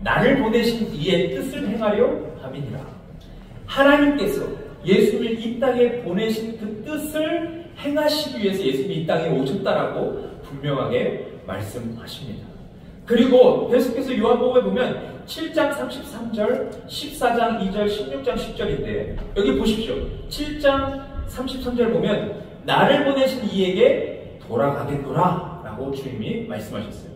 나를 보내신 이의 뜻을 행하려 함이니라. 하나님께서 예수님을 이 땅에 보내신 그 뜻을 행하시기 위해서 예수님이 이 땅에 오셨다라고 분명하게 말씀하십니다. 그리고 계속해서 요한복음에 보면 7장 33절, 14장 2절, 16장 10절인데 여기 보십시오. 7장 33절 보면 나를 보내신 이에게 돌아가겠노라 라고 주님이 말씀하셨어요.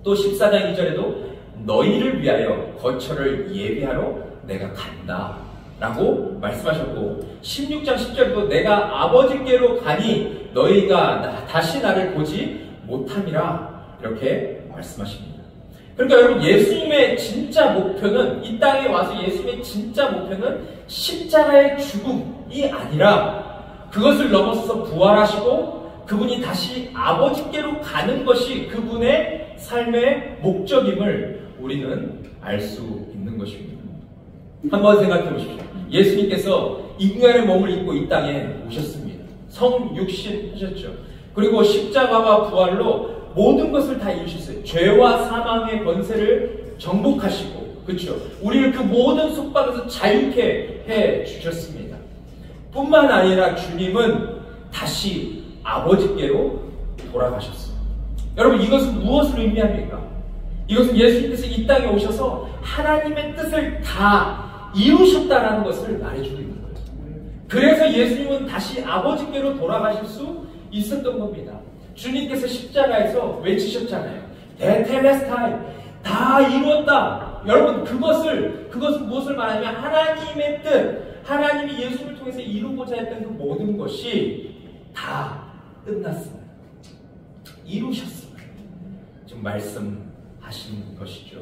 또 14장 2절에도 너희를 위하여 거처를 예비하러 내가 간다 라고 말씀하셨고 16장 10절에도 내가 아버지께로 가니 너희가 다시 나를 보지 못함이라 이렇게 말씀하십니다. 그러니까 여러분 예수님의 진짜 목표는 이 땅에 와서 예수님의 진짜 목표는 십자가의 죽음이 아니라 그것을 넘어서서 부활하시고 그분이 다시 아버지께로 가는 것이 그분의 삶의 목적임을 우리는 알 수 있는 것입니다. 한번 생각해 보십시오. 예수님께서 인간의 몸을 입고 이 땅에 오셨습니다. 성육신 하셨죠. 그리고 십자가와 부활로 모든 것을 다 이루셨어요. 죄와 사망의 권세를 정복하시고, 그렇죠? 우리를 그 모든 속박에서 자유케 해 주셨습니다. 뿐만 아니라 주님은 다시 아버지께로 돌아가셨어요. 여러분 이것은 무엇을 의미합니까? 이것은 예수님께서 이 땅에 오셔서 하나님의 뜻을 다 이루셨다는 것을 말해주고 있는 거예요. 그래서 예수님은 다시 아버지께로 돌아가실 수 있었던 겁니다. 주님께서 십자가에서 외치셨잖아요. 테텔레스타이, 다 이루었다. 여러분 그것은 무엇을 말하냐면 하나님의 뜻, 하나님이 예수를 통해서 이루고자 했던 그 모든 것이 다 끝났습니다. 이루셨습니다. 지금 말씀하신 것이죠.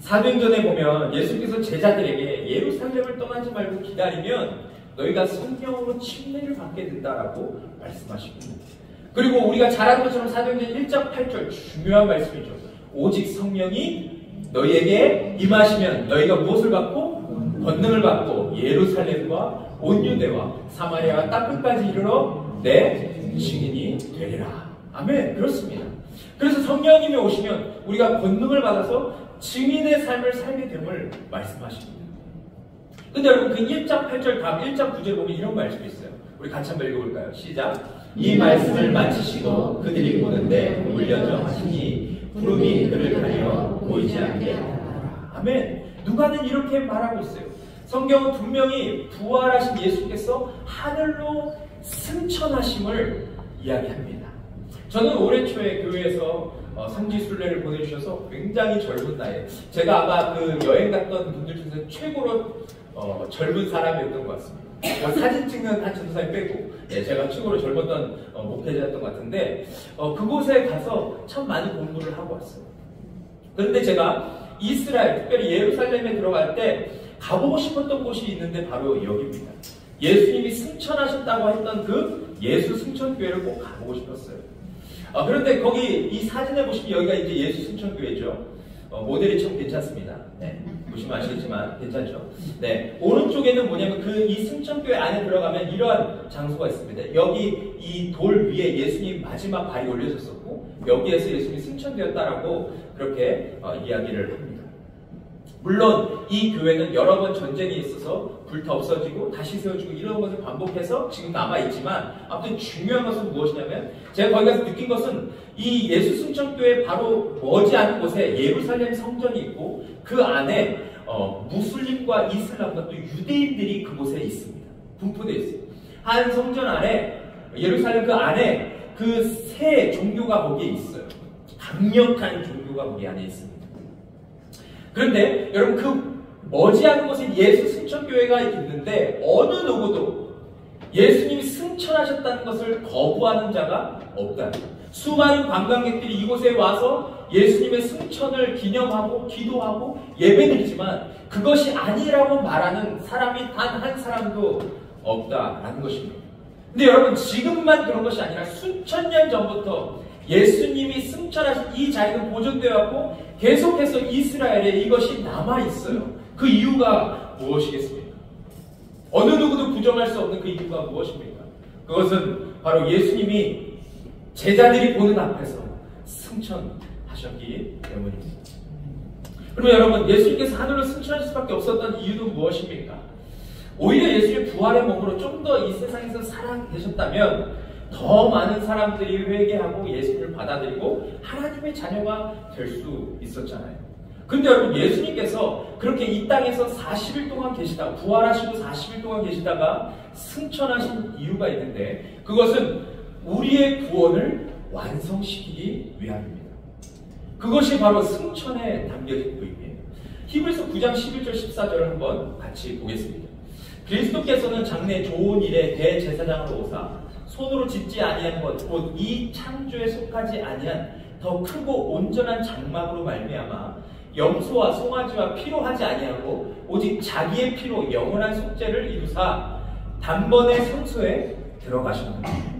사도행전에 보면 예수께서 제자들에게 예루살렘을 떠나지 말고 기다리면 너희가 성령으로 침례를 받게 된다라고 말씀하십니다. 그리고 우리가 잘 아는 것처럼 사도행전 1장 8절 중요한 말씀이죠. 오직 성령이 너희에게 임하시면 너희가 무엇을 받고? 권능을 받고 예루살렘과 온 유대와 사마리아와 땅 끝까지 이르러 내 증인이 되리라. 아멘. 그렇습니다. 그래서 성령님이 오시면 우리가 권능을 받아서 증인의 삶을 살게 됨을 말씀하십니다. 근데 여러분 그 1장 8절 다음 1장 9절 보면 이런 말씀이 있어요. 우리 같이 한번 읽어볼까요? 시작. 이 말씀을 마치시고 그들이 보는데 울려져 하시니 구름이 그를 가려 보이지 않게 하더라. 아멘. 누가는 이렇게 말하고 있어요. 성경은 분명히 부활하신 예수께서 하늘로 승천하심을 이야기합니다. 저는 올해 초에 교회에서 성지순례를 보내주셔서 굉장히 젊은 나이에 제가 아마 그 여행 갔던 분들 중에서 최고로 젊은 사람이었던 것 같습니다. 사진 찍는 한 전도사님 빼고 제가 최고로 젊었던 목회자였던 것 같은데 그곳에 가서 참 많이 공부를 하고 왔어요. 그런데 제가 이스라엘, 특별히 예루살렘에 들어갈 때 가보고 싶었던 곳이 있는데 바로 여기입니다. 예수님이 승천하셨다고 했던 그 예수 승천교회를 꼭 가보고 싶었어요. 그런데 거기 이 사진에 보시면 여기가 이제 예수 승천교회죠. 모델이 참 괜찮습니다. 네, 보시면 아시겠지만 괜찮죠. 네, 오른쪽에는 뭐냐면 그 이 승천교회 안에 들어가면 이러한 장소가 있습니다. 여기 이 돌 위에 예수님 마지막 발이 올려졌었고 여기에서 예수님이 승천되었다라고 그렇게 이야기를 합니다. 물론 이 교회는 여러 번 전쟁이 있어서 불타 없어지고 다시 세워지고 이런 것을 반복해서 지금 남아있지만 아무튼 중요한 것은 무엇이냐면 제가 거기 가서 느낀 것은 이 예수 승천교회 바로 머지않은 곳에 예루살렘 성전이 있고 그 안에 무슬림과 이슬람과 또 유대인들이 그곳에 있습니다. 분포되어 있어요. 한 성전 안에 예루살렘 그 안에 그 세 종교가 거기에 있어요. 강력한 종교가 거기 안에 있습니다. 그런데 여러분 그 머지않은 곳에 예수 승천교회가 있는데 어느 누구도 예수님이 승천하셨다는 것을 거부하는 자가 없다. 수많은 관광객들이 이곳에 와서 예수님의 승천을 기념하고 기도하고 예배드리지만 그것이 아니라고 말하는 사람이 단 한 사람도 없다라는 것입니다. 근데 여러분 지금만 그런 것이 아니라 수천 년 전부터 예수님이 승천하신 이 자리는 보존되어 왔고 계속해서 이스라엘에 이것이 남아있어요. 그 이유가 무엇이겠습니까? 어느 누구도 부정할 수 없는 그 이유가 무엇입니까? 그것은 바로 예수님이 제자들이 보는 앞에서 승천하셨기 때문입니다. 그러면 여러분, 예수님께서 하늘로 승천하실 수밖에 없었던 이유도 무엇입니까? 오히려 예수님의 부활의 몸으로 좀 더 이 세상에서 살아계셨다면 더 많은 사람들이 회개하고 예수님을 받아들이고 하나님의 자녀가 될 수 있었잖아요. 그런데 여러분, 예수님께서 그렇게 이 땅에서 40일 동안 계시다가, 부활하시고 40일 동안 계시다가 승천하신 이유가 있는데, 그것은 우리의 구원을 완성시키기 위함입니다. 그것이 바로 승천에 담겨진 의미예요. 히브리서 9장 11절 14절을 한번 같이 보겠습니다. 그리스도께서는 장래 좋은 일에 대제사장으로 오사 손으로 짓지 아니한 것 곧 이 창조에 속하지 아니한 더 크고 온전한 장막으로 말미암아 염소와 송아지와 피로 하지 아니하고 오직 자기의 피로 영원한 속죄를 이루사 단번에 성소에 들어가셨느니라.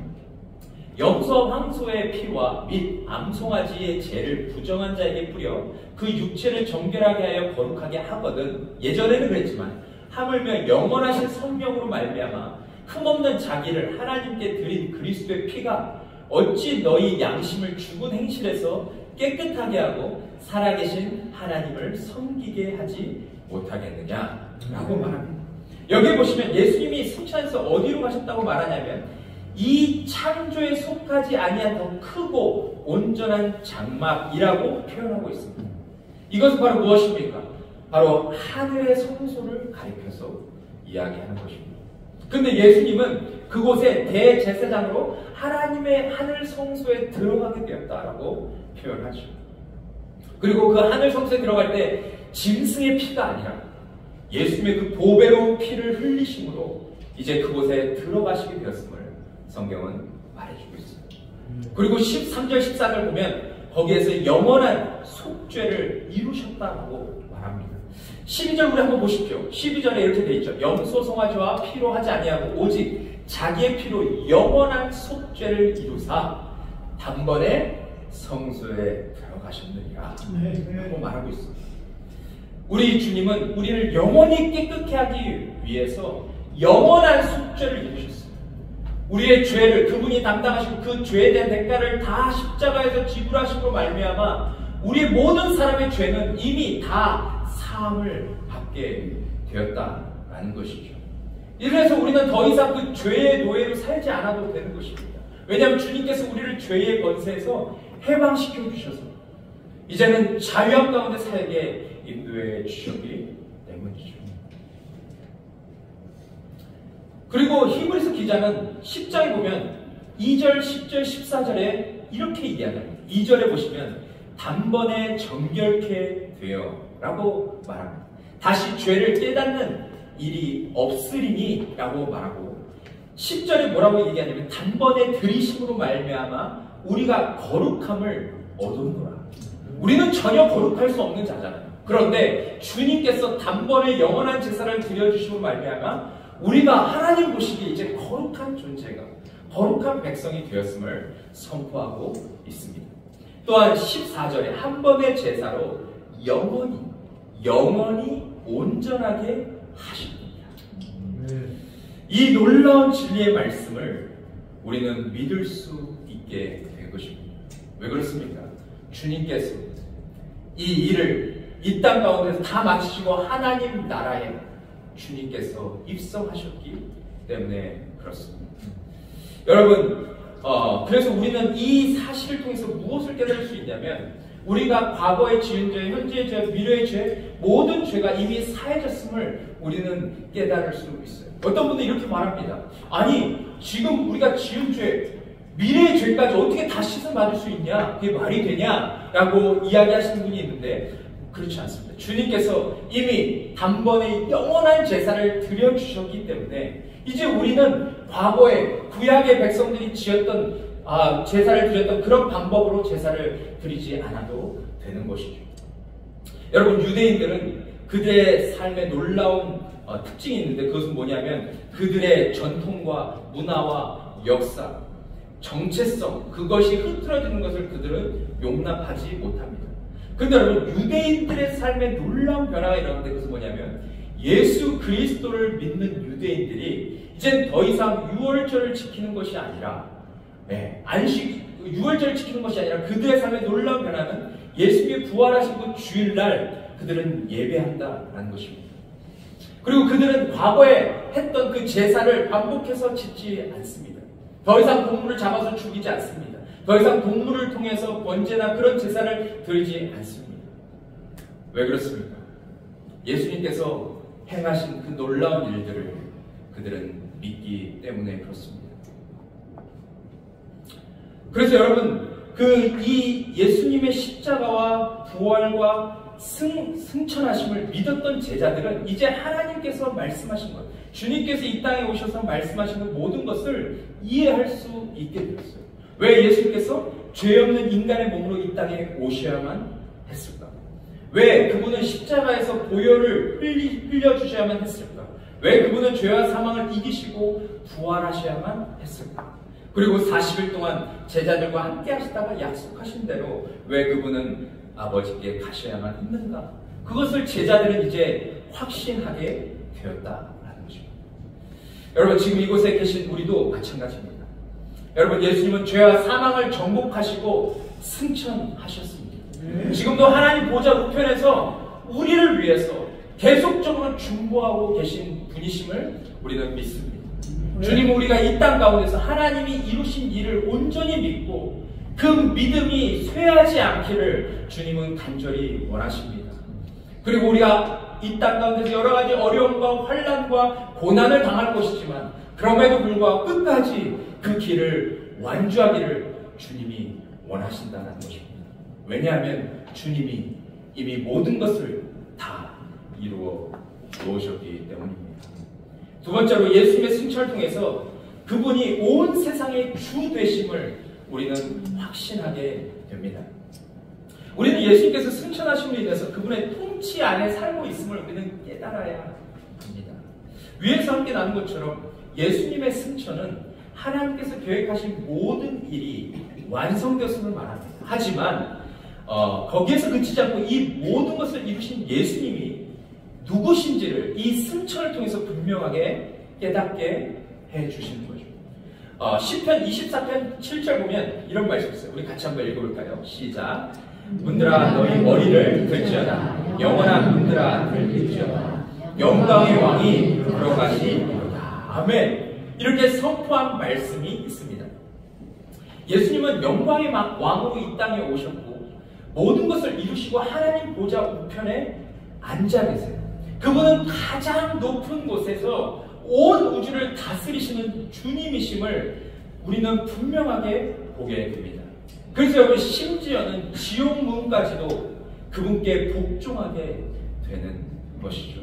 염소와 황소의 피와 및 암송아지의 죄를 부정한 자에게 뿌려 그 육체를 정결하게 하여 거룩하게 하거든. 예전에는 그랬지만 하물며 영원하신 성령으로 말미암아 흠없는 자기를 하나님께 드린 그리스도의 피가 어찌 너희 양심을 죽은 행실에서 깨끗하게 하고 살아계신 하나님을 섬기게 하지 못하겠느냐 라고 말합니다. 여기 보시면 예수님이 승천해서 어디로 가셨다고 말하냐면 이 창조에 속하지 아니한 더 크고 온전한 장막이라고 표현하고 있습니다. 이것은 바로 무엇입니까? 바로 하늘의 성소를 가리켜서 이야기하는 것입니다. 그런데 예수님은 그곳에 대제사장으로 하나님의 하늘 성소에 들어가게 되었다라고 표현하죠. 그리고 그 하늘 성소에 들어갈 때 짐승의 피가 아니라 예수님의 그 보배로운 피를 흘리심으로 이제 그곳에 들어가시게 되었음을 성경은 말해주고 있습니다. 그리고 13절 14절 보면 거기에서 영원한 속죄를 이루셨다고 말합니다. 12절 우리 한번 보십시오. 12절에 이렇게 되어 있죠. 염소 송아지와 피로 하지 아니하고 오직 자기의 피로 영원한 속죄를 이루사 단번에 성소에 들어가셨느니라 라고 말하고 있습니다. 우리 주님은 우리를 영원히 깨끗게 하기 위해서 영원한 속죄를 이루셨습니다. 우리의 죄를 그분이 담당하시고 그 죄에 대한 대가를 다 십자가에서 지불하심으로 말미암아 우리 모든 사람의 죄는 이미 다 사함을 받게 되었다라는 것이죠. 이래서 우리는 더 이상 그 죄의 노예로 살지 않아도 되는 것입니다. 왜냐하면 주님께서 우리를 죄의 권세에서 해방시켜 주셔서 이제는 자유함 가운데 살게 인도해 주셨기 때문이죠. 그리고 히브리서 기자는 10장에 보면 2절, 10절, 14절에 이렇게 이야기합니다. 2절에 보시면 단번에 정결케 되어 라고 말합니다. 다시 죄를 깨닫는 일이 없으리니 라고 말하고 10절에 뭐라고 얘기하냐면 단번에 들이심으로 말미암아 우리가 거룩함을 얻었노라. 우리는 전혀 거룩할 수 없는 자잖아요. 그런데 주님께서 단번에 영원한 제사를 드려주심으로 말미암아 우리가 하나님 보시기에 이제 거룩한 존재가 거룩한 백성이 되었음을 선포하고 있습니다. 또한 14절에 한 번의 제사로 영원히 온전하게 하십니다. 이 놀라운 진리의 말씀을 우리는 믿을 수 있게 된 것입니다. 왜 그렇습니까? 주님께서 이 일을 이 땅 가운데서 다 마치시고 하나님 나라에 주님께서 입성하셨기 때문에 그렇습니다. 여러분, 그래서 우리는 이 사실을 통해서 무엇을 깨달을 수 있냐면 우리가 과거의 지은 죄, 현재의 죄, 미래의 죄, 모든 죄가 이미 사해졌음을 우리는 깨달을 수 있어요. 어떤 분들이 이렇게 말합니다. 아니, 지금 우리가 지은 죄, 미래의 죄까지 어떻게 다 씻어받을 수 있냐? 그게 말이 되냐? 라고 이야기하시는 분이 있는데 그렇지 않습니다. 주님께서 이미 단번에 영원한 제사를 드려주셨기 때문에 이제 우리는 과거에 구약의 백성들이 지었던 제사를 드렸던 그런 방법으로 제사를 드리지 않아도 되는 것이죠. 여러분, 유대인들은 그들의 삶에 놀라운 특징이 있는데 그것은 뭐냐면 그들의 전통과 문화와 역사, 정체성, 그것이 흐트러지는 것을 그들은 용납하지 못합니다. 그런데 여러분, 유대인들의 삶에 놀라운 변화가 일어나는데 그것은 뭐냐면 예수 그리스도를 믿는 유대인들이 이제 더 이상 유월절을 지키는 것이 아니라 유월절을 지키는 것이 아니라 그들의 삶에 놀라운 변화는 예수님이 부활하신 그 주일날 그들은 예배한다라는 것입니다. 그리고 그들은 과거에 했던 그 제사를 반복해서 짓지 않습니다. 더 이상 동물을 잡아서 죽이지 않습니다. 더 이상 동물을 통해서 번제나 그런 제사를 드리지 않습니다. 왜 그렇습니까? 예수님께서 행하신 그 놀라운 일들을 그들은 믿기 때문에 그렇습니다. 그래서 여러분, 이 예수님의 십자가와 부활과 승천하심을 믿었던 제자들은 이제 하나님께서 말씀하신 것, 주님께서 이 땅에 오셔서 말씀하신 그 모든 것을 이해할 수 있게 되었어요. 왜 예수님께서 죄 없는 인간의 몸으로 이 땅에 오셔야만 했을까? 왜 그분은 십자가에서 보혈을 흘려주셔야만 했을까? 왜 그분은 죄와 사망을 이기시고 부활하셔야만 했을까? 그리고 40일 동안 제자들과 함께 하시다가 약속하신 대로 왜 그분은 아버지께 가셔야만 했는가? 그것을 제자들은 이제 확신하게 되었다라는 것입니다. 여러분, 지금 이곳에 계신 우리도 마찬가지입니다. 여러분, 예수님은 죄와 사망을 정복하시고 승천하셨습니다. 지금도 하나님 보좌 우편에서 우리를 위해서 계속적으로 중보하고 계신 분이심을 우리는 믿습니다. 주님은 우리가 이 땅 가운데서 하나님이 이루신 일을 온전히 믿고 그 믿음이 쇠하지 않기를 주님은 간절히 원하십니다. 그리고 우리가 이 땅 가운데서 여러 가지 어려움과 환난과 고난을 당할 것이지만 그럼에도 불구하고 끝까지 그 길을 완주하기를 주님이 원하신다는 것입니다. 왜냐하면 주님이 이미 모든 것을 다 이루어 놓으셨기 때문입니다. 두 번째로 예수님의 승천을 통해서 그분이 온 세상의 주 되심을 우리는 확신하게 됩니다. 우리는 예수님께서 승천하심으로 인해서 그분의 통치 안에 살고 있음을 우리는 깨달아야 합니다. 위에서 함께 나눈 것처럼 예수님의 승천은 하나님께서 계획하신 모든 일이 완성되었음을 말합니다. 하지만 거기에서 그치지 않고 이 모든 것을 이루신 예수님이 누구신지를 이 승천을 통해서 분명하게 깨닫게 해주시는 거죠. 시편 24편 7절 보면 이런 말씀이 있어요. 우리 같이 한번 읽어볼까요? 시작. 문들아 너희 머리를 들지어다. 영원한 문들아 들릴지어다. 영광의 왕이 들어가시리로다. 아멘. 이렇게 선포한 말씀이 있습니다. 예수님은 영광의 왕으로 이 땅에 오셨고 모든 것을 이루시고 하나님 보좌 우편에 앉아 계세요. 그분은 가장 높은 곳에서 온 우주를 다스리시는 주님이심을 우리는 분명하게 보게 됩니다. 그래서 여러분, 심지어는 지옥 문까지도 그분께 복종하게 되는 것이죠.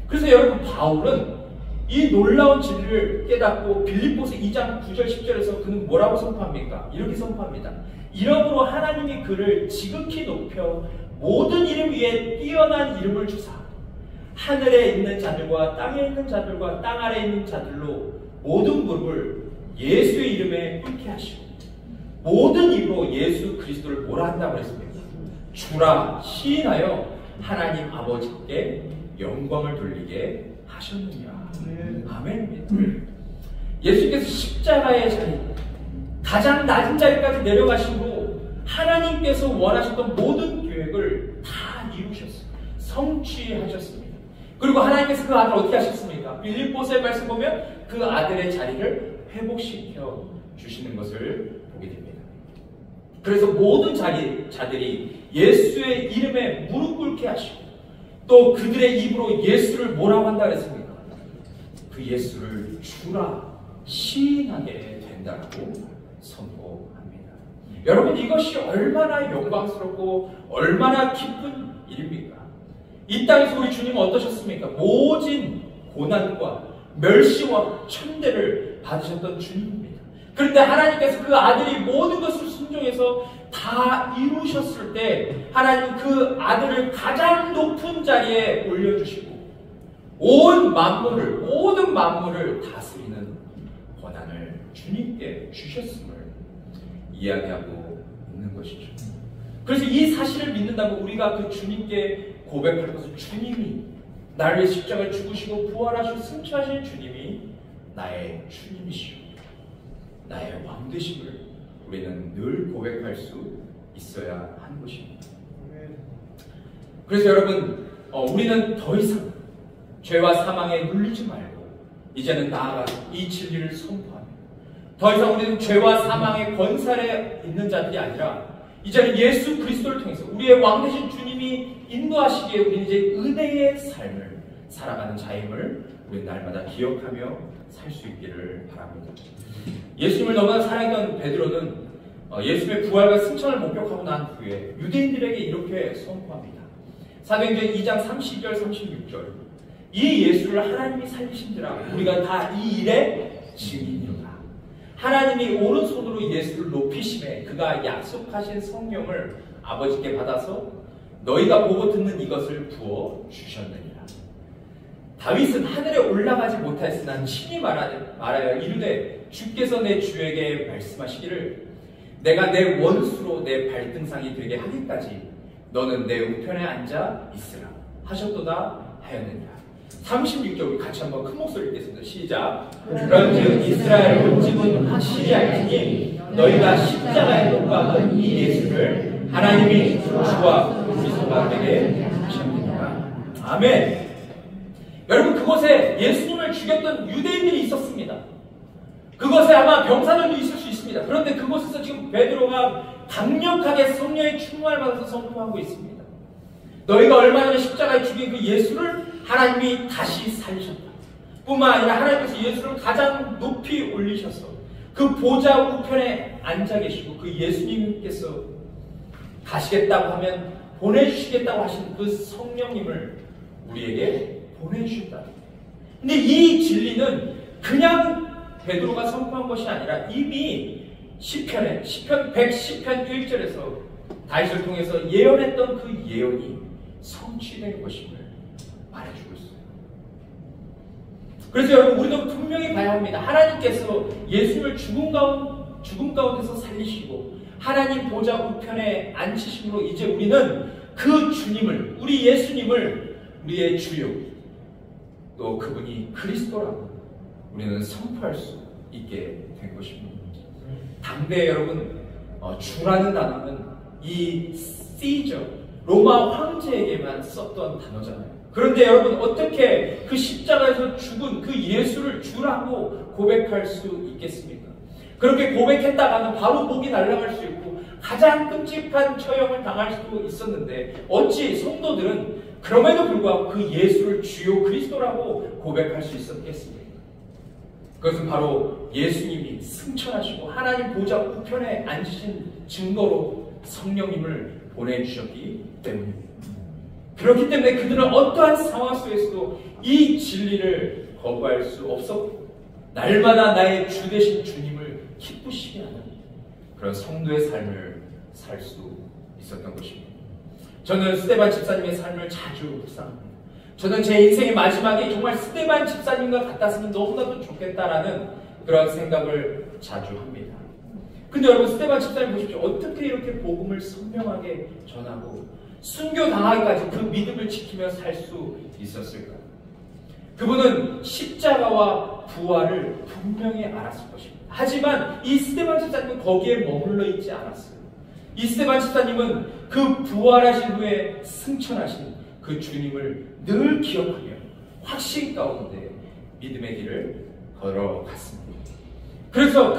그래서 여러분, 바울은 이 놀라운 진리를 깨닫고 빌립보서 2장 9절 10절에서 그는 뭐라고 선포합니까? 이렇게 선포합니다. 이러므로 하나님이 그를 지극히 높여 모든 이름 위에 뛰어난 이름을 주사 하늘에 있는 자들과 땅에 있는 자들과 땅 아래에 있는 자들로 모든 무릎을 예수의 이름에 꿇게 하시고 모든 입으로 예수 그리스도를 뭐라 한다고 했습니까? 주라 시인하여 하나님 아버지께 영광을 돌리게 하셨느니라. 아멘입니다. 예수께서 십자가의 자리, 가장 낮은 자리까지 내려가시고 하나님께서 원하셨던 모든 계획을 다 이루셨어요. 성취하셨습니다. 그리고 하나님께서 그 아들을 어떻게 하셨습니까? 빌립보서의 말씀 보면 그 아들의 자리를 회복시켜 주시는 것을 보게 됩니다. 그래서 모든 자들이 예수의 이름에 무릎 꿇게 하시고 또 그들의 입으로 예수를 뭐라고 한다 그랬습니까? 그 예수를 주라 시인하게 된다고 선포합니다. 여러분, 이것이 얼마나 영광스럽고 얼마나 기쁜 일입니까? 이 땅에서 우리 주님은 어떠셨습니까? 모진 고난과 멸시와 천대를 받으셨던 주님입니다. 그런데 하나님께서 그 아들이 모든 것을 순종해서 다 이루셨을 때 하나님은 그 아들을 가장 높은 자리에 올려주시고 온 만물을, 모든 만물을 다스리는 권한을 주님께 주셨음을 이야기하고 있는 것이죠. 그래서 이 사실을 믿는다고 우리가 그 주님께 고백할 것은 주님이 나를 위해 십자가를 죽으시고 부활하시고 승천하신 주님이 나의 주님이시오, 나의 왕 되심을 우리는 늘 고백할 수 있어야 하는 것입니다. 그래서 여러분, 우리는 더 이상 죄와 사망에 눌리지 말고 이제는 나아가 이 진리를 선포하며 더 이상 우리는 죄와 사망의 권살에 있는 자들이 아니라 이제는 예수 그리스도를 통해서 우리의 왕 되신 주님이 인도하시기에 우리는 이제 은혜의 삶을 살아가는 자임을 우리 날마다 기억하며 살 수 있기를 바랍니다. 예수님을 너무나 사랑했던 베드로는 예수님의 부활과 승천을 목격하고 난 후에 유대인들에게 이렇게 선포합니다. 사도행전 2장 30절 36절 이 예수를 하나님이 살리신지라 우리가 다 이 일의 증인이로다. 하나님이 오른손으로 예수를 높이심에 그가 약속하신 성령을 아버지께 받아서 너희가 보고 듣는 이것을 부어 주셨느니라. 다윗은 하늘에 올라가지 못하였으나 친히 말하여 이르되 주께서 내 주에게 말씀하시기를 내가 내 원수로 내 발등상이 되게 하기까지 너는 내 우편에 앉아 있으라 하셨도다 하였느니라. 36절 우리 같이 한번 큰 목소리로 읽겠습니다. 시작. 그런즉 이스라엘 온 집은 확실히 알지니 너희가 십자가에 못 박은 이 예수를 하나님이 주와 그리스도가 되게 하셨느니라. 아멘. 여러분, 그곳에 예수님을 죽였던 유대인들이 있었습니다. 그곳에 아마 병사들도 있을 수 있습니다. 그런데 그곳에서 지금 베드로가 강력하게 성령의 충만을 받아서 선포하고 있습니다. 너희가 얼마 전에 십자가에 죽인 그 예수를 하나님이 다시 살리셨다. 뿐만 아니라 하나님께서 예수를 가장 높이 올리셔서 그 보좌 우편에 앉아 계시고 그 예수님께서 가시겠다고 하면 보내주시겠다고 하신 그 성령님을 우리에게 보내주셨다. 근데 이 진리는 그냥 베드로가 선포한 것이 아니라 이미 시편 110편 1절에서 다윗을 통해서 예언했던 그 예언이 성취된 것임을 말해주고 있어요. 그래서 여러분, 우리도 분명히 봐야 합니다. 하나님께서 예수님을 죽음 가운데서 살리시고 하나님 보좌 우편에 앉히심으로 이제 우리는 그 주님을, 우리 예수님을 우리의 주요, 또 그분이 그리스도라고 우리는 선포할 수 있게 된 것입니다. 당대 여러분, 주라는 단어는 이 시저, 로마 황제에게만 썼던 단어잖아요. 그런데 여러분, 어떻게 그 십자가에서 죽은 그 예수를 주라고 고백할 수 있겠습니까? 그렇게 고백했다가는 바로 목이 날아갈 수 있고 가장 끔찍한 처형을 당할 수도 있었는데 어찌 성도들은 그럼에도 불구하고 그 예수를 주요 그리스도라고 고백할 수 있었겠습니까? 그것은 바로 예수님이 승천하시고 하나님 보좌 우편에 앉으신 증거로 성령님을 보내주셨기 때문입니다. 그렇기 때문에 그들은 어떠한 상황 속에서도 이 진리를 거부할 수 없었고 날마다 나의 주 되신 주님을 기쁘시게 하는 그런 성도의 삶을 살 수 있었던 것입니다. 저는 스데반 집사님의 삶을 자주 묵상합니다. 저는 제 인생의 마지막에 정말 스데반 집사님과 같았으면 너무나도 좋겠다라는 그런 생각을 자주 합니다. 근데 여러분, 스데반 집사님 보십시오. 어떻게 이렇게 복음을 선명하게 전하고 순교당하기까지 그 믿음을 지키며 살 수 있었을까요? 그분은 십자가와 부활을 분명히 알았을 것입니다. 하지만 이 스데반 집사님은 거기에 머물러 있지 않았어요. 이 스데반 집사님은 그 부활하신 후에 승천하신 그 주님을 늘 기억하며 확신 가운데 믿음의 길을 걸어갔습니다. 그래서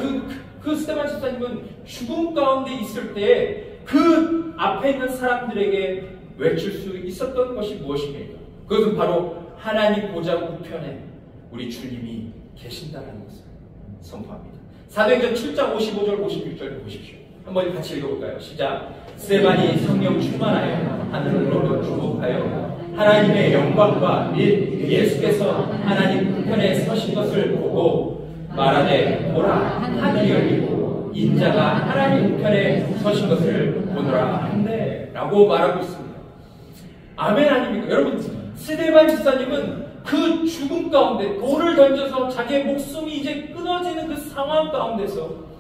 그 스데반 집사님은 죽음 가운데 있을 때에 그 앞에 있는 사람들에게 외칠 수 있었던 것이 무엇입니까? 그것은 바로 하나님 보좌 우편에 우리 주님이 계신다는 것을 선포합니다. 사도행전 7장 55절 56절 보십시오. 한번 같이 읽어볼까요? 시작. 스데반이 성령 충만하여 하늘로로 주목하여 하나님의 영광과 및 예수께서 하나님 우편에 서신 것을 보고 말하되 보라, 하늘이 열리고 인자가 하나님 우편에 서신 것을 보노라 한대 라고 말하고 있습니다. 아멘 아닙니까? 여러분, 스데반 집사님은 그 죽음 가운데 돌을 던져서 자기의 목숨이 이제 끊어지는 그 상황 가운데서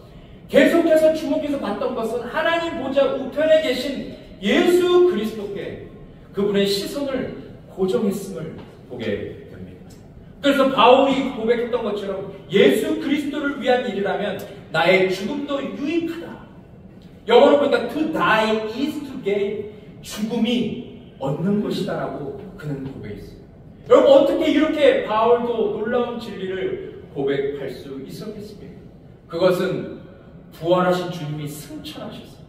계속해서 주목해서 봤던 것은 하나님 보좌 우편에 계신 예수 그리스도께 그분의 시선을 고정했음을 보게 됩니다. 그래서 바울이 고백했던 것처럼 예수 그리스도를 위한 일이라면 나의 죽음도 유익하다. 영어로 보니까 to die is to gain. 죽음이 얻는 것이다라고 그는 고백했어요. 여러분 어떻게 이렇게 바울도 놀라운 진리를 고백할 수 있었겠습니까? 그것은 부활하신 주님이 승천하셨어요.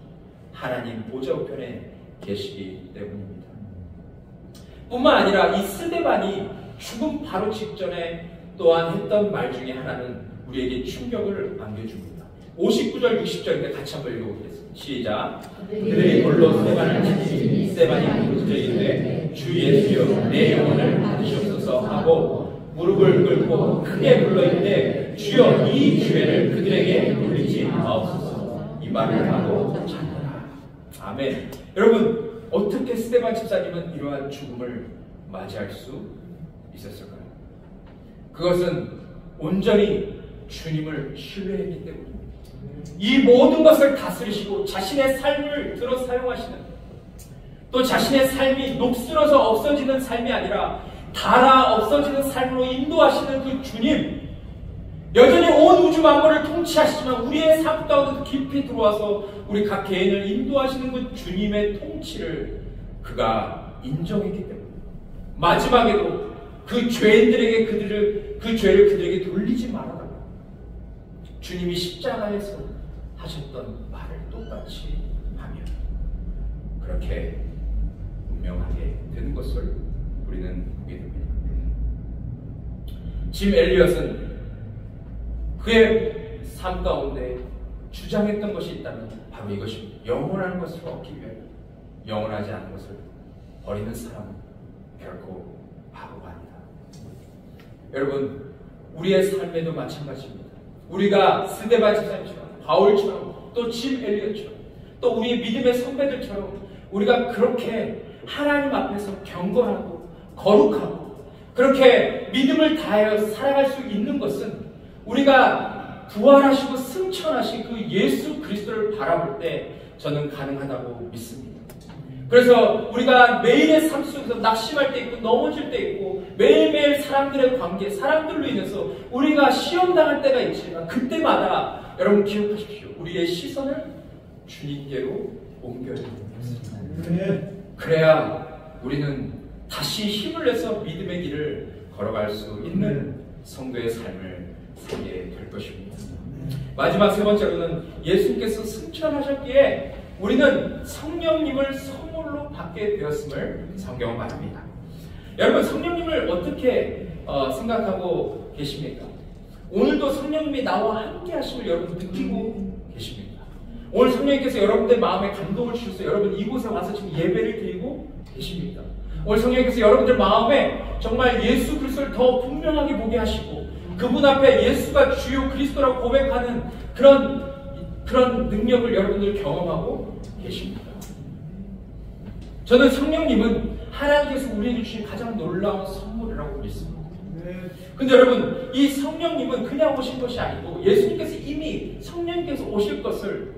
하나님 보좌 우편에 계시기 때문입니다. 뿐만 아니라 이 스데반이 죽음 바로 직전에 또한 했던 말 중에 하나는 우리에게 충격을 안겨줍니다. 59절 60절인데 같이 한번 읽어보겠습니다. 시작. 그들이 돌로 스데반을 치니 스데반이 부르짖어 이르되 주 예수여 내 영혼을 받으시옵소서 하고 무릎을 꿇고 크게 불러 이르되 주여 이 기회를 그들에게 돌리지 마옵소서. 이 말을 하고 자더라. 아멘. 여러분 어떻게 스데반 집사님은 이러한 죽음을 맞이할 수 있었을까요? 그것은 온전히 주님을 신뢰했기 때문입니다. 이 모든 것을 다스리시고 자신의 삶을 들어 사용하시는, 또 자신의 삶이 녹슬어서 없어지는 삶이 아니라 닳아 없어지는 삶으로 인도하시는 그 주님, 여전히 온 우주 만물을 통치하시지만 우리의 삶 가운데 깊이 들어와서 우리 각 개인을 인도하시는 그 주님의 통치를 그가 인정했기 때문에 마지막에도 그 죄인들에게 그 죄를 그들에게 돌리지 말아라. 주님이 십자가에서 하셨던 말을 똑같이 하며 그렇게 운명하게 되는 것을 우리는 보게 됩니다. 짐 엘리엇은 그의 삶 가운데 주장했던 것이 있다면 바로 이것입니다. 영원한 것을 얻기 위해 영원하지 않은 것을 버리는 사람은 결코 바보가 아니다. 여러분 우리의 삶에도 마찬가지입니다. 우리가 스데반 집사님처럼 바울처럼 또 짐 엘리엇처럼 또 우리 믿음의 선배들처럼 우리가 그렇게 하나님 앞에서 경건하고 거룩하고 그렇게 믿음을 다하여 살아갈 수 있는 것은 우리가 부활하시고 승천하신 그 예수 그리스도를 바라볼 때 저는 가능하다고 믿습니다. 그래서 우리가 매일의 삶 속에서 낙심할 때 있고 넘어질 때 있고 매일매일 사람들의 관계, 사람들로 인해서 우리가 시험당할 때가 있지만 그때마다 여러분 기억하십시오. 우리의 시선을 주님께로 옮겨야 됩니다. 그래야 우리는 다시 힘을 내서 믿음의 길을 걸어갈 수 있는 성도의 삶을 살게 될 것입니다. 마지막 세 번째로는 예수님께서 승천하셨기에 우리는 성령님을 선물로 받게 되었음을 성경은 말합니다. 여러분 성령님을 어떻게 생각하고 계십니까? 오늘도 성령님이 나와 함께 하심을 여러분 느끼고 계십니까? 오늘 성령님께서 여러분들 마음에 감동을 주셔서 여러분 이곳에 와서 지금 예배를 드리고 계십니까? 오늘 성령님께서 여러분들 마음에 정말 예수 그리스도를 더 분명하게 보게 하시고 그분 앞에 예수가 주요 그리스도라고 고백하는 그런 능력을 여러분들 경험하고 계십니다. 저는 성령님은 하나님께서 우리에게 주신 가장 놀라운 선물이라고 믿습니다. 근데 여러분 이 성령님은 그냥 오신 것이 아니고 예수님께서 이미 성령님께서 오실 것을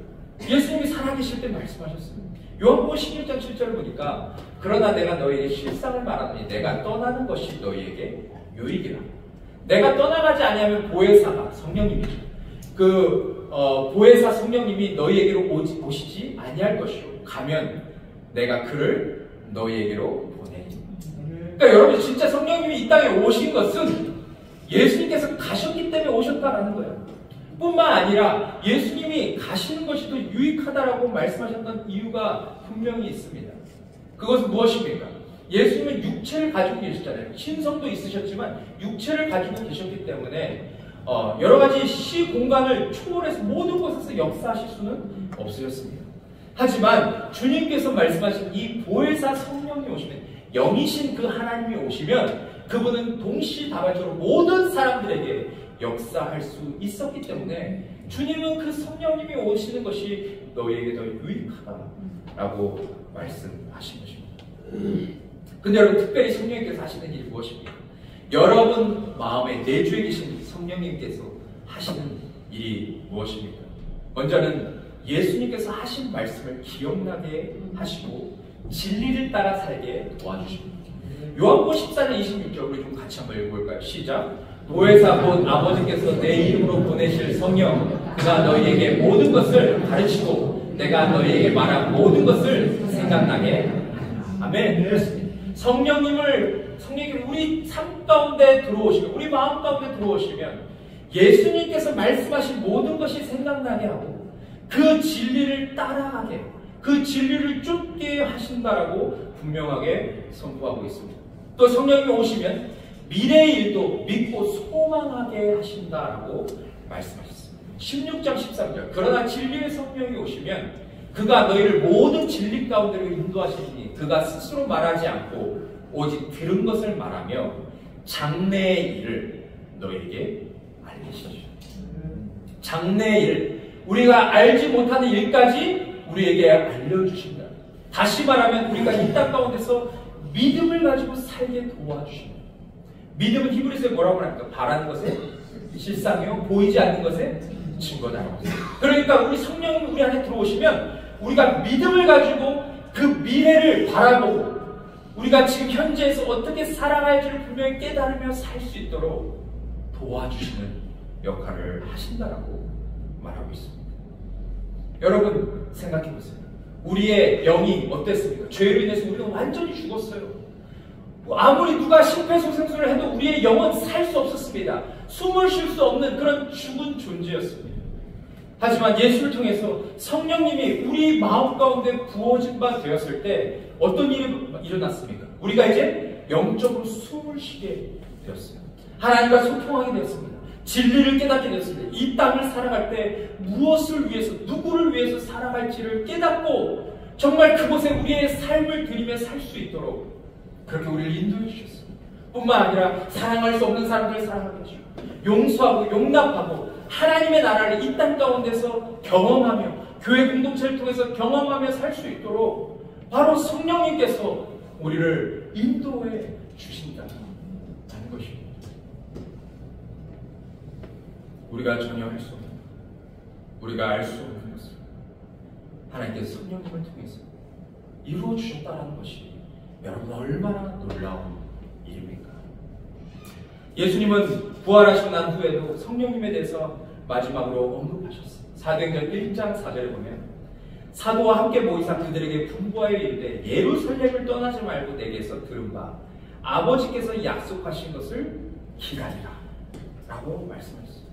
예수님이 살아계실 때 말씀하셨습니다. 요한복음 16장 7절을 보니까 그러나 내가 너희에게 실상을 말하노니 내가 떠나는 것이 너희에게 유익이라. 내가 떠나가지 아니하면 보혜사가 성령님이죠. 보혜사 성령님이 너희에게로 오시지 아니할 것이요 가면 내가 그를 너희에게로 보내리. 그러니까 여러분 진짜 성령님이 이 땅에 오신 것은 예수님께서 가셨기 때문에 오셨다라는 거예요. 뿐만 아니라 예수님이 가시는 것이 더 유익하다라고 말씀하셨던 이유가 분명히 있습니다. 그것은 무엇입니까? 예수님은 육체를 가지고 계셨잖아요. 신성도 있으셨지만 육체를 가지고 계셨기 때문에 여러 가지 시공간을 초월해서 모든 곳에서 역사하실 수는 없으셨습니다. 하지만 주님께서 말씀하신 이 보혜사 성령이 오시면 영이신 그 하나님이 오시면 그분은 동시다발적으로 모든 사람들에게 역사할 수 있었기 때문에 주님은 그 성령님이 오시는 것이 너희에게 더 유익하다라고 말씀하신 것입니다. 근데 여러분 특별히 성령님께서 하시는 일이 무엇입니까? 여러분 마음에 내주에 계신 성령님께서 하시는 일이 무엇입니까? 먼저는 예수님께서 하신 말씀을 기억나게 하시고 진리를 따라 살게 도와주십니다. 요한복음 14장 26절 우리 좀 같이 한번 읽어볼까요? 시작. 보혜사 곧 아버지께서 내 이름으로 보내실 성령 그가 너희에게 모든 것을 가르치고 내가 너희에게 말한 모든 것을 생각나게 하리라. 아멘. 그렇습니다. 성령님이 우리 삶 가운데 들어오시면, 우리 마음 가운데 들어오시면 예수님께서 말씀하신 모든 것이 생각나게 하고 그 진리를 따라가게, 그 진리를 쫓게 하신다라고 분명하게 선포하고 있습니다. 또 성령님이 오시면 미래의 일도 믿고 소망하게 하신다라고 말씀하셨습니다. 16장 13절. 그러나 진리의 성령이 오시면 그가 너희를 모든 진리 가운데로 인도하시니 그가 스스로 말하지 않고 오직 들은 것을 말하며 장래의 일을 너희에게 알리시죠. 장래의 일, 우리가 알지 못하는 일까지 우리에게 알려주신다. 다시 말하면 우리가 이 땅 가운데서 믿음을 가지고 살게 도와주신다. 믿음은 히브리서에 뭐라고 합니까? 바라는 것에 실상이요, 보이지 않는 것에 증거다. 그러니까 우리 성령이 우리 안에 들어오시면 우리가 믿음을 가지고 그 미래를 바라보고 우리가 지금 현재에서 어떻게 살아갈지를 분명히 깨달으며 살 수 있도록 도와주시는 역할을 하신다라고 말하고 있습니다. 여러분 생각해 보세요. 우리의 영이 어땠습니까? 죄로 인해서 우리가 완전히 죽었어요. 아무리 누가 심폐소생술을 해도 우리의 영은 살 수 없었습니다. 숨을 쉴 수 없는 그런 죽은 존재였습니다. 하지만 예수를 통해서 성령님이 우리 마음 가운데 부어진 바 되었을 때 어떤 일이 일어났습니까? 우리가 이제 영적으로 숨을 쉬게 되었어요. 하나님과 소통하게 되었습니다. 진리를 깨닫게 되었습니다. 이 땅을 살아갈 때 무엇을 위해서, 누구를 위해서 살아갈지를 깨닫고 정말 그곳에 우리의 삶을 드리며 살 수 있도록 그렇게 우리를 인도해 주셨습니다. 뿐만 아니라 사랑할 수 없는 사람들을 사랑하게 해주고 용서하고 용납하고 하나님의 나라를 이 땅 가운데서 경험하며 교회 공동체를 통해서 경험하며 살 수 있도록 바로 성령님께서 우리를 인도해 주신다는 것입니다. 우리가 전혀 할 수 없는, 우리가 알 수 없는 것을 하나님께서 성령님을 통해서 이루어 주셨다는 것이 여러분 얼마나 놀라운 일입니까? 예수님은 부활하시고 난 후에도 성령님에 대해서 마지막으로 언급하셨어요. 사도행전 1장 4절에 보면 사도와 함께 모이사 그들에게 분부하여 이르되 예루살렘을 떠나지 말고 내게서 들은 바 아버지께서 약속하신 것을 기다리라 라고 말씀하셨어요.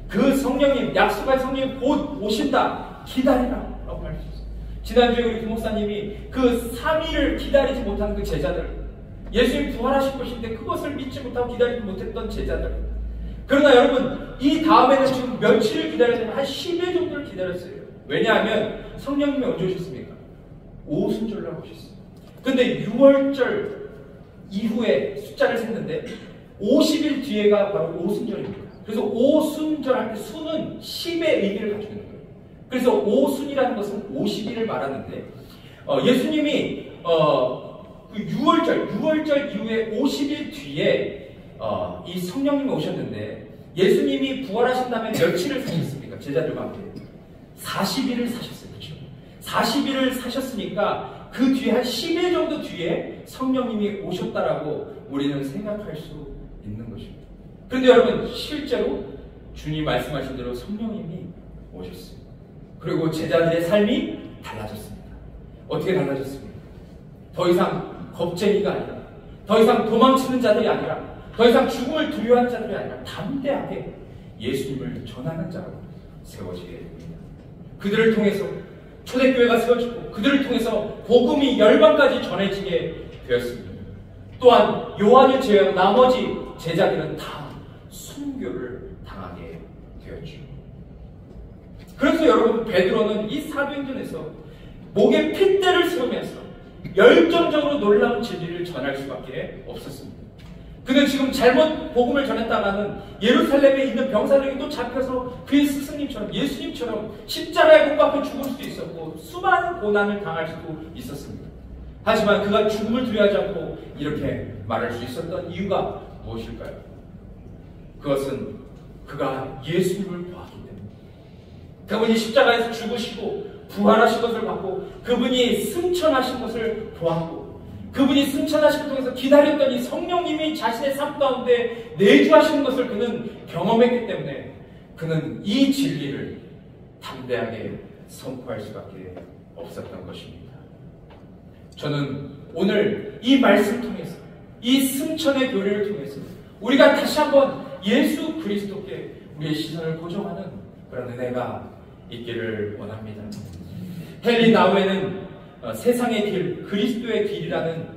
그 성령님, 약속할 성령님 곧 오신다, 기다리라 라고 말씀하셨어요. 지난주에 우리 부목사님이 그 3일을 기다리지 못한 그 제자들, 예수님 부활하실 것인데 그것을 믿지 못하고 기다리지 못했던 제자들. 그러나 여러분 이 다음에는 지금 며칠을 기다려야 되면 한 10일 정도를 기다렸어요. 왜냐하면 성령님이 언제 오셨습니까? 오순절날 오셨어요. 근데 6월절 이후에 숫자를 셌는데 50일 뒤에가 바로 오순절입니다. 그래서 오순절 할 때 수는 10의 의미를 가지고 있는 거예요. 그래서 오순이라는 것은 50일을 말하는데 예수님이 그 6월절 이후에 50일 뒤에 이 성령님이 오셨는데 예수님이 부활하신 다음에 며칠을 사셨습니까? 제자들과 함께 40일을 사셨어요. 그렇죠? 40일을 사셨으니까 그 뒤에 한 10일 정도 뒤에 성령님이 오셨다라고 우리는 생각할 수 있는 것입니다. 그런데 여러분 실제로 주님 말씀하신 대로 성령님이 오셨어요. 그리고 제자들의 삶이 달라졌습니다. 어떻게 달라졌습니까? 더 이상 겁쟁이가 아니라, 더 이상 도망치는 자들이 아니라, 더 이상 죽음을 두려워하는 자들이 아니라 담대하게 예수님을 전하는 자로 세워지게 됩니다. 그들을 통해서 초대교회가 세워지고 그들을 통해서 복음이 열방까지 전해지게 되었습니다. 또한 요한을 제외하고 나머지 제자들은 다 순교를 당하게 되었죠. 그래서 여러분 베드로는 이 사도행전에서 목에 핏대를 세우면서 열정적으로 놀라운 진리를 전할 수밖에 없었습니다. 그는 지금 잘못 복음을 전했다가는 예루살렘에 있는 병사들에게 또 잡혀서 그의 스승님처럼 예수님처럼 십자가에 못 박혀 죽을 수도 있었고 수많은 고난을 당할 수도 있었습니다. 하지만 그가 죽음을 두려워하지 않고 이렇게 말할 수 있었던 이유가 무엇일까요? 그것은 그가 예수님을 보았기 때문입니다. 그분이 십자가에서 죽으시고 부활하신 것을 봤고 그분이 승천하신 것을 보았고 그분이 승천하심을 통해서 기다렸던 이 성령님이 자신의 삶 가운데 내주하시는 것을 그는 경험했기 때문에 그는 이 진리를 담대하게 선포할 수밖에 없었던 것입니다. 저는 오늘 이 말씀 통해서 이 승천의 교리를 통해서 우리가 다시 한번 예수 그리스도께 우리의 시선을 고정하는 그런 은혜가 있기를 원합니다. 헨리 나우에는 세상의 길, 그리스도의 길이라는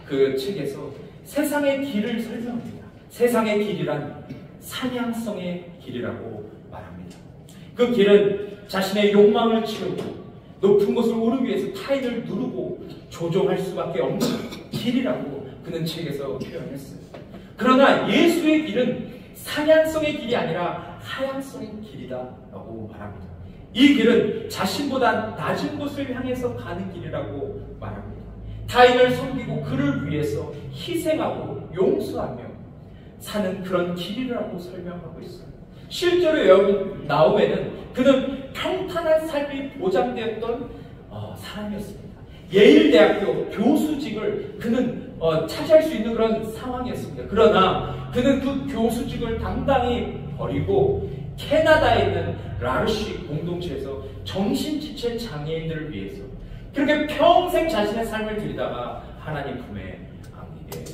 그 책에서 세상의 길을 설명합니다. 세상의 길이란 사냥성의 길이라고 말합니다. 그 길은 자신의 욕망을 채우고 높은 곳을 오르기 위해서 타인을 누르고 조종할 수밖에 없는 길이라고 그는 책에서 표현했어요. 그러나 예수의 길은 사냥성의 길이 아니라 하향성의 길이다라고 말합니다. 이 길은 자신보다 낮은 곳을 향해서 가는 길이라고 말합니다. 타인을 섬기고 그를 위해서 희생하고 용서하며 사는 그런 길이라고 설명하고 있어요. 실제로 여러분 나우에는 그는 평탄한 삶이 보장되었던 사람이었습니다. 예일대학교 교수직을 그는 차지할 수 있는 그런 상황이었습니다. 그러나 그는 그 교수직을 당당히 버리고 캐나다에 있는 라르시 공동체에서 정신지체 장애인들을 위해서 그렇게 평생 자신의 삶을 들이다가 하나님 품에 안기게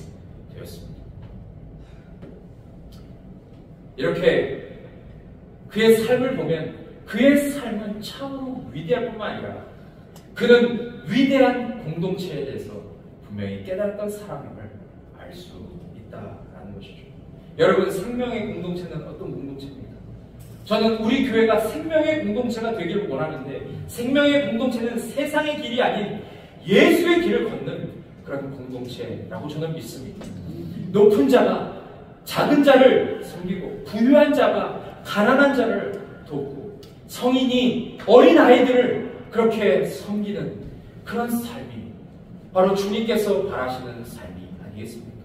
되었습니다. 이렇게 그의 삶을 보면 그의 삶은 참으로 위대할 뿐만 아니라 그는 위대한 공동체에 대해서 분명히 깨달았던 사람임을 알 수 있다라는 것이죠. 여러분, 생명의 공동체는 어떤 공동체입니까? 저는 우리 교회가 생명의 공동체가 되기를 원하는데 생명의 공동체는 세상의 길이 아닌 예수의 길을 걷는 그런 공동체라고 저는 믿습니다. 높은 자가 작은 자를 섬기고 부유한 자가 가난한 자를 돕고 성인이 어린 아이들을 그렇게 섬기는 그런 삶이 바로 주님께서 바라시는 삶이 아니겠습니까?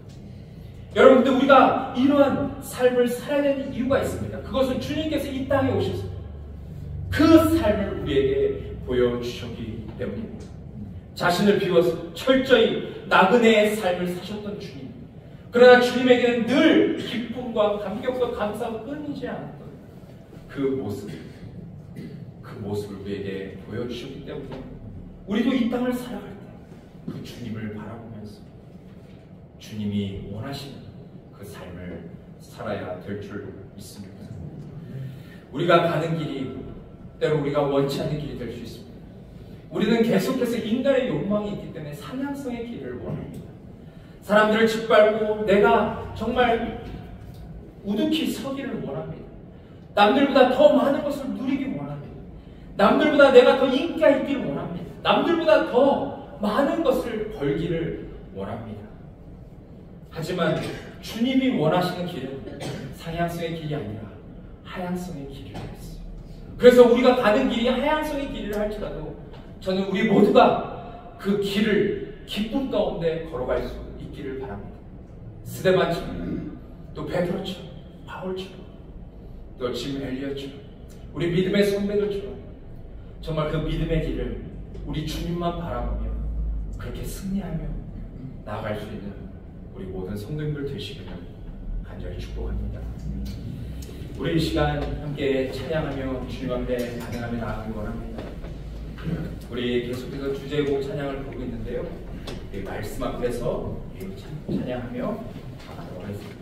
여러분들, 우리가 이러한 삶을 살아야 되는 이유가 있습니다. 그것은 주님께서 이 땅에 오셔서 그 삶을 우리에게 보여주셨기 때문입니다. 자신을 비워서 철저히 나그네의 삶을 사셨던 주님, 그러나 주님에게는 늘 기쁨과 감격과 감사가 끊이지 않았던 그 모습을 우리에게 보여주셨기 때문에 우리도 이 땅을 살아갈 때 그 주님을 바라보면서 주님이 원하시는 그 삶을 살아야 될 줄 믿습니다. 우리가 가는 길이 때로 우리가 원치 않는 길이 될 수 있습니다. 우리는 계속해서 인간의 욕망이 있기 때문에 사냥성의 길을 원합니다. 사람들을 짓밟고 내가 정말 우두히 서기를 원합니다. 남들보다 더 많은 것을 누리기 원합니다. 남들보다 내가 더 인기가 있기를 원합니다. 남들보다 더 많은 것을 벌기를 원합니다. 하지만 주님이 원하시는 길은 상향성의 길이 아니라 하향성의 길이라고 했어요. 그래서 우리가 가는 길이 하향성의 길이라 할지라도 저는 우리 모두가 그 길을 기쁨 가운데 걸어갈 수 있기를 바랍니다. 스데반처럼, 또 베드로처럼, 바울처럼, 또 짐 엘리엇처럼, 우리 믿음의 선배들처럼 정말 그 믿음의 길을 우리 주님만 바라보며 그렇게 승리하며 나아갈 수 있는 우리 모든 성도님들 되시기를 간절히 축복합니다. 우리 이 시간 함께 찬양하며 주님 앞에 반응하며 나아가기 원합니다. 우리 계속해서 주제곡 찬양을 보고 있는데요. 말씀 앞에서 찬양하며 나아가도록 하겠습니다.